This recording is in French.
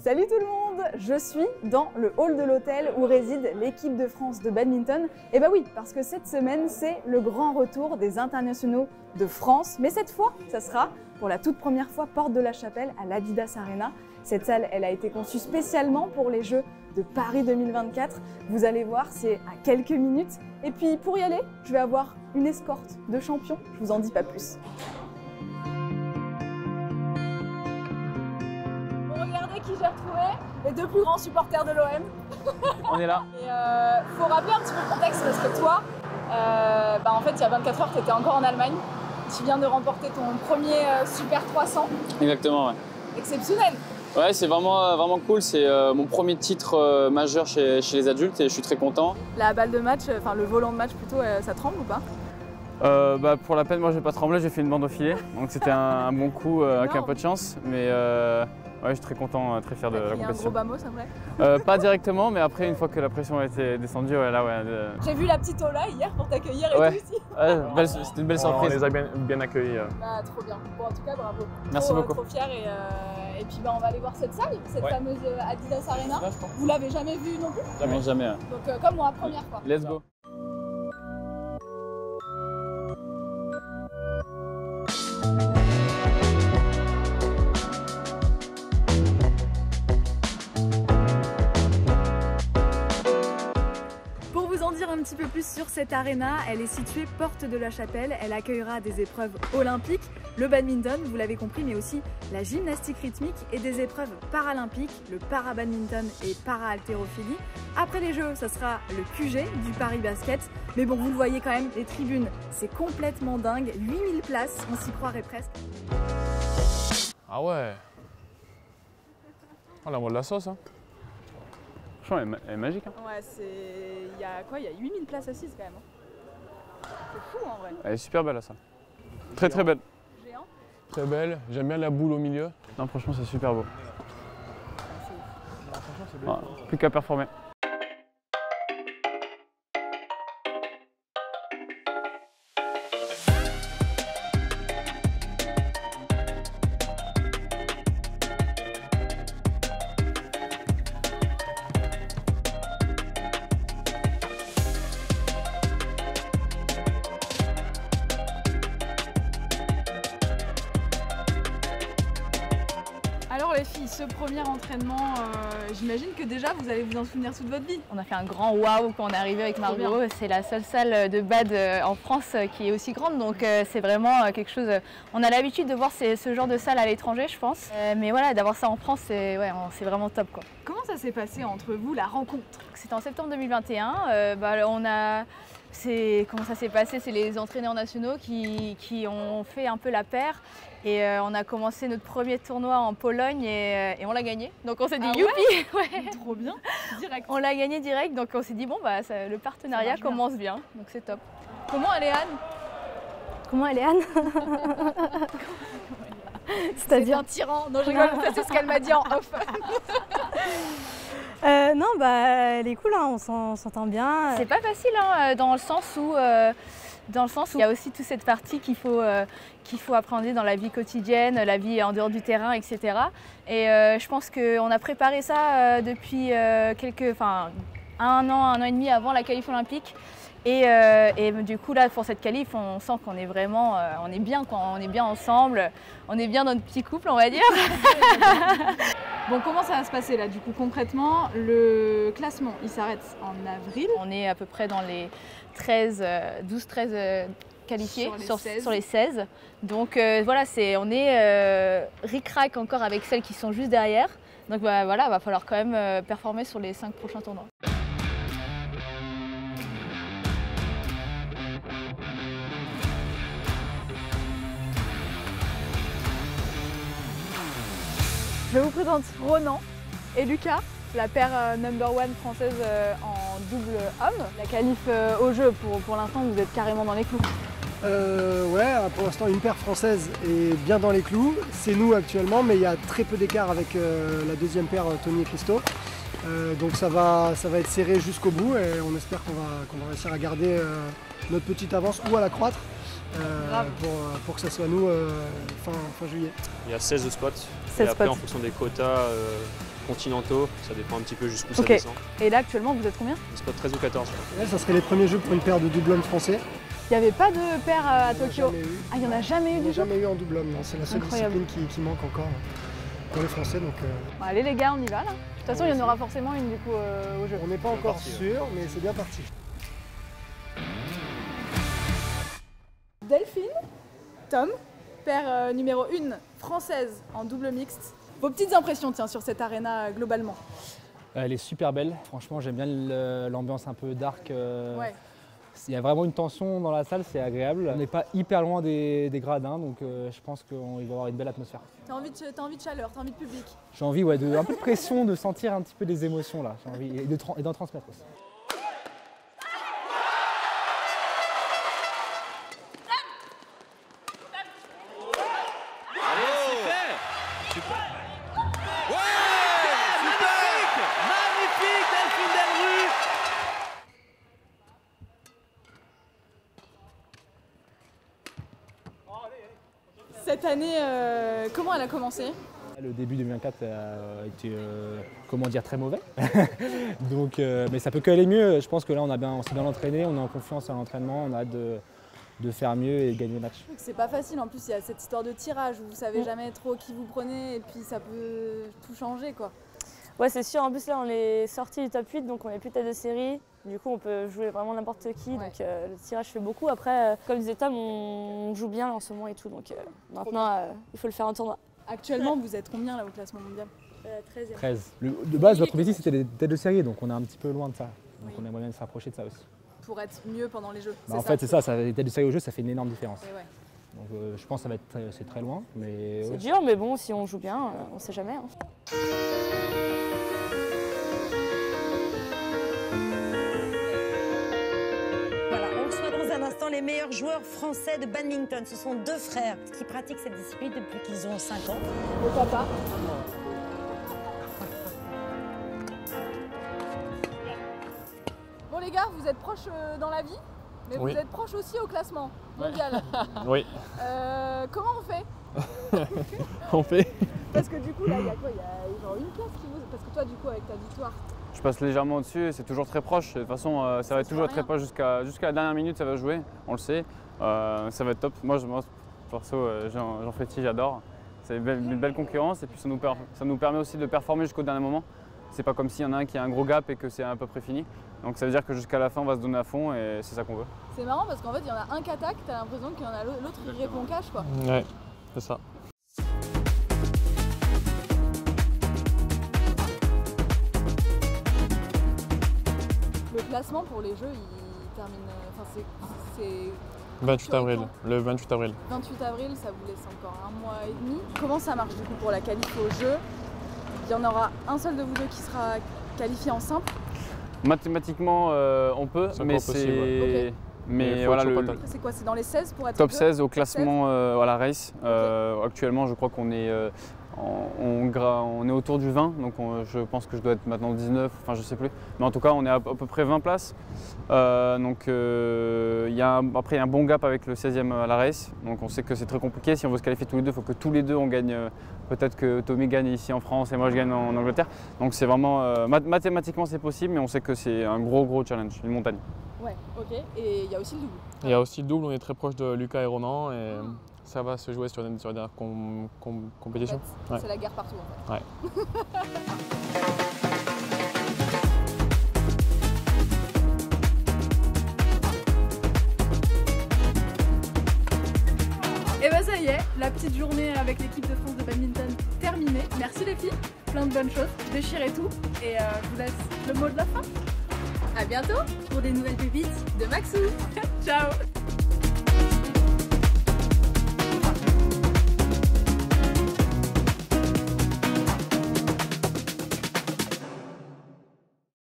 Salut tout le monde! Je suis dans le hall de l'hôtel où réside l'équipe de France de badminton. Et bah oui, parce que cette semaine, c'est le grand retour des internationaux de France. Mais cette fois, ça sera pour la toute première fois porte de la Chapelle à l'Adidas Arena. Cette salle, elle a été conçue spécialement pour les Jeux de Paris 2024. Vous allez voir, c'est à quelques minutes. Et puis pour y aller, je vais avoir une escorte de champions. Je vous en dis pas plus. Regardez qui j'ai retrouvé, les deux plus grands supporters de l'OM. On est là. Et faut rappeler un petit peu le contexte parce que toi, en fait, il y a 24 heures, tu étais encore en Allemagne. Tu viens de remporter ton premier Super 300. Exactement, ouais. Exceptionnel. Ouais, c'est vraiment cool. C'est mon premier titre majeur chez les adultes et je suis très content. La balle de match, enfin le volant de match plutôt, ça tremble ou pas? Pour la peine, moi j'ai pas tremblé, j'ai fait une bande au filet. Donc c'était un bon coup avec un peu de chance. Mais ouais, je suis très content, très fier de la compétition. Il y a un gros bamos, c'est vrai? Pas directement, mais après, une fois que la pression a été descendue, ouais, là, ouais. J'ai vu la petite Ola hier pour t'accueillir et Ouais. tout ici. Ouais, c'était une belle surprise. On les a bien accueillis. Bah, trop bien. Bon, en tout cas, bravo. Merci beaucoup. Trop fier et puis on va aller voir cette salle, cette fameuse Adidas Arena. Vous l'avez jamais vue non plus? Non, jamais. Ouais. Donc comme moi, première fois. Let's go. Pour vous en dire un petit peu plus sur cette arena, elle est située porte de la Chapelle. Elle accueillera des épreuves olympiques, le badminton, vous l'avez compris, mais aussi la gymnastique rythmique et des épreuves paralympiques, le para-badminton et para-haltérophilie. Après les Jeux, ça sera le QG du Paris Basket. Mais bon, vous le voyez quand même, les tribunes, c'est complètement dingue. 8000 places, on s'y croirait presque. Ah ouais. Oh, la voix de la sauce, hein. Franchement, elle est magique. Hein. Ouais, il y a quoi? Il y a 8000 places assises quand même. C'est fou en vrai. Elle est super belle, la salle. Très belle. Géant. Très belle. J'aime bien la boule au milieu. Non, franchement, c'est super beau. Franchement, c'est Ouais, plus qu'à performer. Alors les filles, ce premier entraînement, j'imagine que déjà vous allez vous en souvenir toute votre vie. On a fait un grand waouh quand on est arrivé avec Margot. C'est la seule salle de bad en France qui est aussi grande, donc c'est vraiment quelque chose. On a l'habitude de voir ce genre de salle à l'étranger, je pense. Mais voilà, d'avoir ça en France, c'est vraiment top, quoi. Comment ça s'est passé entre vous, la rencontre? C'était en septembre 2021. Comment ça s'est passé? C'est les entraîneurs nationaux qui ont fait un peu la paire. Et on a commencé notre premier tournoi en Pologne et on l'a gagné. Donc on s'est dit youpi! Ouais. Trop bien, direct. On l'a gagné direct, donc on s'est dit bon bah le partenariat commence bien, donc c'est top. Comment elle est Anne? Comment elle est Anne? C'est un tyran. Non, je rigole, ça c'est ce qu'elle m'a dit en off. Non, bah elle est cool, hein, on s'entend bien. C'est pas facile hein, dans le sens où il y a aussi toute cette partie qu'il faut appréhender dans la vie quotidienne, la vie en dehors du terrain, etc. Et je pense qu'on a préparé ça depuis un an et demi avant la qualif olympique. Et du coup là pour cette qualif, on sent qu'on est vraiment, on est bien quoi, on est bien ensemble, on est bien dans notre petit couple on va dire. Bon, comment ça va se passer là du coup concrètement? Le classement il s'arrête en avril. On est à peu près dans les 12-13 qualifiés sur les 16. Donc voilà, on est ric-rac encore avec celles qui sont juste derrière. Donc bah, voilà, va falloir quand même performer sur les 5 prochains tournois. Je vous présente Ronan et Lucas, la paire #1 française en double homme. La qualif au jeu, pour l'instant, vous êtes carrément dans les clous. Ouais, pour l'instant, une paire française est bien dans les clous. C'est nous actuellement, mais il y a très peu d'écart avec la deuxième paire, Tony et Christo. Donc ça va être serré jusqu'au bout et on espère qu'on va réussir à garder notre petite avance ou à la croître pour que ça soit nous fin juillet. Il y a 16 spots. 16 et après, spots. en fonction des quotas continentaux, ça dépend un petit peu jusqu'où ça Ok. descend. Et là, actuellement, vous êtes combien? Spot 13 ou 14. Là, ça serait les premiers jeux pour une paire de double homme français. Il n'y avait pas de paire à Tokyo. Jamais eu. Ah, il n'y en a jamais eu On du n'a tout? jamais eu en double homme, non. C'est la seule Incroyable. discipline qui manque encore pour les Français. Donc, Bon, allez les gars, on y va là. De toute façon, il y en aura forcément une du coup au jeu. on n'est pas encore sûr, mais c'est bien parti. Delphine, Tom, paire numéro 1 française en double mixte. Vos petites impressions tiens, sur cette arena globalement? Elle est super belle, franchement j'aime bien l'ambiance un peu dark. Ouais. Il y a vraiment une tension dans la salle, c'est agréable. On n'est pas hyper loin des gradins, donc je pense qu'il va y avoir une belle atmosphère. T'as envie de chaleur, t'as envie de public? J'ai envie un peu de pression, de sentir un petit peu des émotions là, j'ai envie, et d'en transmettre aussi. Cette année, comment elle a commencé? Le début 2024 a été comment dire, très mauvais, donc, mais ça peut que aller mieux. Je pense que là on s'est bien entraîné, on est en confiance à l'entraînement, on a hâte de faire mieux et de gagner le match. C'est pas facile, en plus il y a cette histoire de tirage où vous savez jamais trop qui vous prenez et puis ça peut tout changer quoi. Ouais, c'est sûr. En plus, là, on est sorti du top 8, donc on n'est plus tête de série. Du coup, on peut jouer vraiment n'importe qui. Ouais. Donc, le tirage fait beaucoup. Après, comme disait Tom, on joue bien là, en ce moment et tout. Donc, maintenant, il faut le faire en tournoi. Actuellement, vous êtes combien là au classement mondial? 13e. 13. De base, notre objectif c'était les têtes de série, donc on est un petit peu loin de ça. Donc on aimerait bien se rapprocher de ça aussi. Pour être mieux pendant les jeux. En fait, c'est ça, les têtes de série au jeu, ça fait une énorme différence. Et ouais. Donc je pense que c'est très loin, mais C'est ouais. dur, mais bon, si on joue bien, on sait jamais. Hein. Voilà, on reçoit dans un instant les meilleurs joueurs français de badminton. Ce sont deux frères qui pratiquent cette discipline depuis qu'ils ont 5 ans. Le papa. Bon les gars, vous êtes proches dans la vie, mais Oui. vous êtes proches aussi au classement mondial. Oui, Comment on fait? on fait. Parce que du coup là, il y a quoi? Il y a genre une place qui vous... Parce que toi du coup avec ta victoire, Je passe légèrement au-dessus et c'est toujours très proche. De toute façon, ça va être toujours voit très rien. proche jusqu'à la dernière minute, ça va jouer, on le sait. Ça va être top. Moi perso, j'en fais petit, j'adore. C'est une belle concurrence et puis ça nous permet aussi de performer jusqu'au dernier moment. C'est pas comme s'il y en a un qui a un gros gap et que c'est à peu près fini. Donc ça veut dire que jusqu'à la fin, on va se donner à fond et c'est ça qu'on veut. c'est marrant parce qu'en fait il y en a un qui attaque, t'as l'impression qu'il y en a l'autre qui répond cash quoi. Ouais, c'est ça. Le classement pour les jeux, il termine... Enfin c'est 28 avril, le 28 avril. 28 avril, ça vous laisse encore un mois et demi. Comment ça marche du coup pour la qualif au jeu? Il y en aura un seul de vous deux qui sera qualifié en simple. Mathématiquement, on peut, C'est mais encore possible, c'est... Ok. Mais il faut voilà, être chaud le patate. C'est quoi? C'est dans les 16 pour être top deux? 16 au classement à la race. Actuellement, je crois qu'on est, on est autour du 20, donc je pense que je dois être maintenant 19, enfin je sais plus. Mais en tout cas, on est à peu près 20 places. Donc après, il y a un bon gap avec le 16e à la race. Donc on sait que c'est très compliqué. Si on veut se qualifier tous les deux, il faut que tous les deux on gagne. Peut-être que Tommy gagne ici en France et moi je gagne en Angleterre. Donc c'est vraiment, mathématiquement c'est possible, mais on sait que c'est un gros challenge, une montagne. Ouais, ok. Et il y a aussi le double. Il y a aussi le double, on est très proche de Lucas et Ronan et ça va se jouer sur les dernières compétitions. En fait, Ouais. c'est la guerre partout en fait. Ouais. Et bah ça y est, la petite journée avec l'équipe de France de badminton terminée. Merci les filles, plein de bonnes choses, déchirez tout et je vous laisse le mot de la fin. À bientôt pour des nouvelles pépites de Maxou. Ciao.